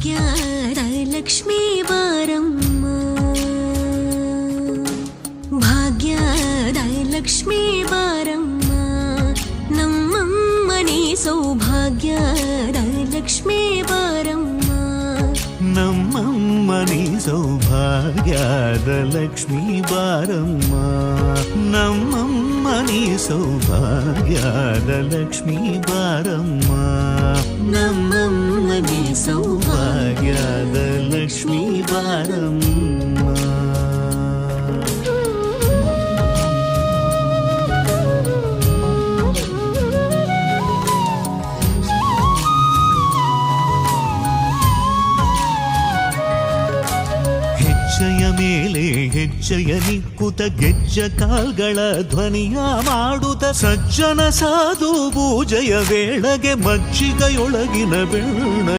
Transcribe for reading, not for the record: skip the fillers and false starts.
ಭಾಗ್ಯದ ಲಕ್ಷ್ಮೀ ಬಾರಮ್ಮ, ಭಾಗ್ಯದ ಲಕ್ಷ್ಮೀ ಬಾರಮ್ಮ, ನಮ್ಮಮ್ಮನಿ ಸೌಭಾಗ್ಯದ ಲಕ್ಷ್ಮೀ ಬಾರಮ್ಮ, ನಮ್ಮಮ್ಮನಿ ಸೌಭಾಗ್ಯದ ಲಕ್ಷ್ಮೀ ಬಾರಮ್ಮ, ನಮ್ಮಮ್ಮನಿ ಸೌಭಾಗ್ಯದ ಲಕ್ಷ್ಮೀ ಬಾರಮ್ಮ, ನಮ್ಮಮ್ಮನಿ ಸೌಭಾಗ್ಯದ ಲಕ್ಷ್ಮೀ ಬಾರಮ್ಮ. ಹೆಜ್ಜೆಯ ಮೇಲೆ ಹೆಜ್ಜೆಯ ನಿಕ್ಕುತ ಗೆಜ್ಜ ಕಾಲ್ಗಳ ಧ್ವನಿಯ ಮಾಡುತ್ತ ಸಜ್ಜನ ಸಾಧು ಪೂಜೆಯ ವೇಳೆಗೆ ಮಜ್ಜಿಗೆಯೊಳಗಿನ ಬೆಣ್ಣ